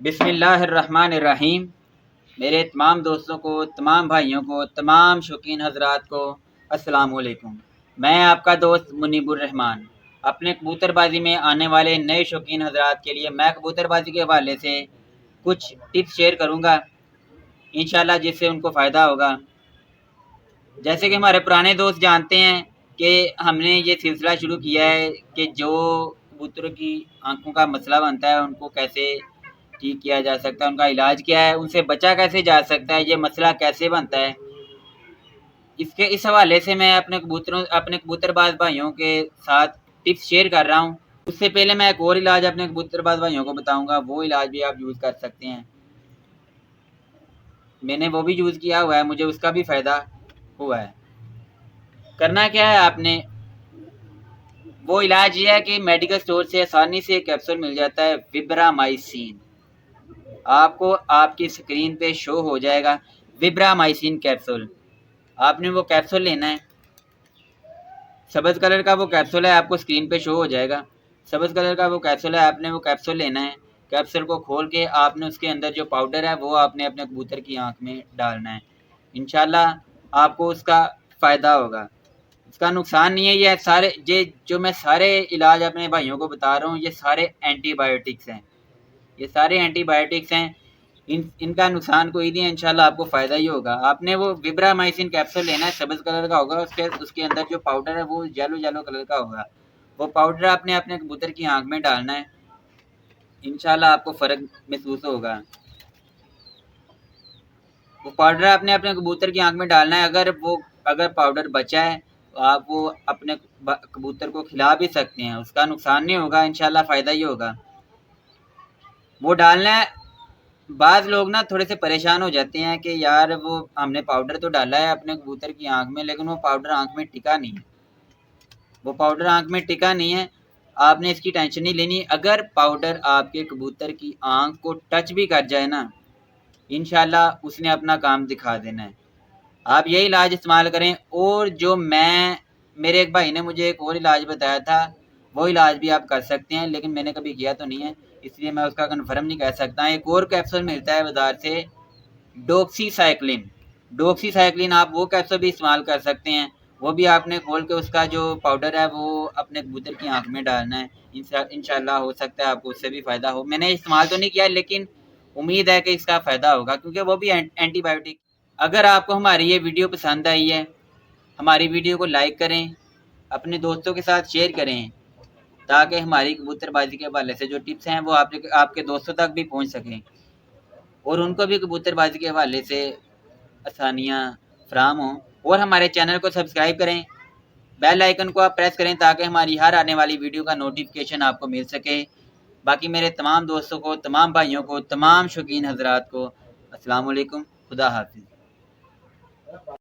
बिस्मिल्लाह अर्रहमान अर्रहीम। मेरे तमाम दोस्तों को, तमाम भाइयों को, तमाम शौकीन हजरात को अस्सलाम वालेकुम। मैं आपका दोस्त मुनीबुर रहमान। अपने कबूतरबाजी में आने वाले नए शौकीन हजरात के लिए मैं कबूतरबाजी के हवाले से कुछ टिप्स शेयर करूंगा इंशाल्लाह, जिससे उनको फ़ायदा होगा। जैसे कि हमारे पुराने दोस्त जानते हैं कि हमने ये सिलसिला शुरू किया है कि जो कबूतरों की आंखों का मसला बनता है उनको कैसे ठीक किया जा सकता है, उनका इलाज क्या है, उनसे बचा कैसे जा सकता है, ये मसला कैसे बनता है, इस हवाले से मैं अपने कबूतरबाज भाइयों के साथ टिप्स शेयर कर रहा हूँ। उससे पहले मैं एक और इलाज अपने कबूतरबाज भाइयों को बताऊंगा, वो इलाज भी आप यूज़ कर सकते हैं। मैंने वो भी यूज़ किया हुआ है, मुझे उसका भी फ़ायदा हुआ है। करना क्या है आपने, वो इलाज ये है कि मेडिकल स्टोर से आसानी से कैप्सूल मिल जाता है, विब्रामाइसिन। आपको आपकी स्क्रीन पे शो हो जाएगा विब्रामाइसिन कैप्सूल। आपने वो कैप्सूल लेना है, सब्ज़ कलर का वो कैप्सूल है, आपको स्क्रीन पे शो हो जाएगा। सब्ज़ कलर का वो कैप्सूल है, आपने वो कैप्सूल लेना है। कैप्सूल को खोल के आपने उसके अंदर जो पाउडर है वो आपने अपने कबूतर की आँख में डालना है। इंशाल्लाह आपको उसका फ़ायदा होगा, इसका नुकसान नहीं है। ये सारे जो मैं सारे इलाज अपने भाइयों को बता रहा हूँ, ये सारे एंटीबायोटिक्स हैं, ये सारे एंटीबायोटिक्स हैं। इनका नुकसान कोई नहीं है, इंशाल्लाह आपको फ़ायदा ही होगा। आपने वो विब्रामाइसिन कैप्सूल लेना है, सब्ज़ कलर का होगा, उसके अंदर जो पाउडर है वो येलो कलर का होगा। वो पाउडर आपने अपने कबूतर की आँख में डालना है, इंशाल्लाह आपको फ़र्क महसूस होगा। वो पाउडर आपने अपने कबूतर की आँख में डालना है। अगर पाउडर बचा है तो आप वो अपने कबूतर को खिला भी सकते हैं, उसका नुकसान नहीं होगा, इंशाल्लाह फ़ायदा ही होगा। वो डालना है। बाज़ लोग ना थोड़े से परेशान हो जाते हैं कि यार वो हमने पाउडर तो डाला है अपने कबूतर की आँख में, लेकिन वो पाउडर आँख में टिका नहीं है। वो पाउडर आँख में टिका नहीं है, आपने इसकी टेंशन नहीं लेनी। अगर पाउडर आपके कबूतर की आँख को टच भी कर जाए ना, इंशाल्लाह उसने अपना काम दिखा देना है। आप यही इलाज इस्तेमाल करें। और जो मेरे एक भाई ने मुझे एक और इलाज बताया था, वो इलाज भी आप कर सकते हैं, लेकिन मैंने कभी किया तो नहीं है, इसलिए मैं उसका कन्फर्म नहीं कर सकता। एक और कैप्सूल मिलता है बाज़ार से, डोक्सीसाइक्लिन। डोक्सीसाइक्लिन आप वो कैप्सूल भी इस्तेमाल कर सकते हैं। वो भी आपने खोल के उसका जो पाउडर है वो अपने कबूतर की आँख में डालना है। इंशाल्लाह हो सकता है आपको उससे भी फ़ायदा हो। मैंने इस्तेमाल तो नहीं किया, लेकिन उम्मीद है कि इसका फ़ायदा होगा, क्योंकि वो भी एंटीबायोटिक। अगर आपको हमारी ये वीडियो पसंद आई है, हमारी वीडियो को लाइक करें, अपने दोस्तों के साथ शेयर करें, ताकि हमारी कबूतरबाजी के हवाले से जो टिप्स हैं वो आपके दोस्तों तक भी पहुंच सकें और उनको भी कबूतरबाजी के हवाले से आसानियाँ फराहम हों। और हमारे चैनल को सब्सक्राइब करें, बेल आइकन को आप प्रेस करें, ताकि हमारी हर आने वाली वीडियो का नोटिफिकेशन आपको मिल सके। बाकी मेरे तमाम दोस्तों को, तमाम भाइयों को, तमाम शौकीन हजरात को अस्सलाम वालेकुम, खुदा हाफिज़।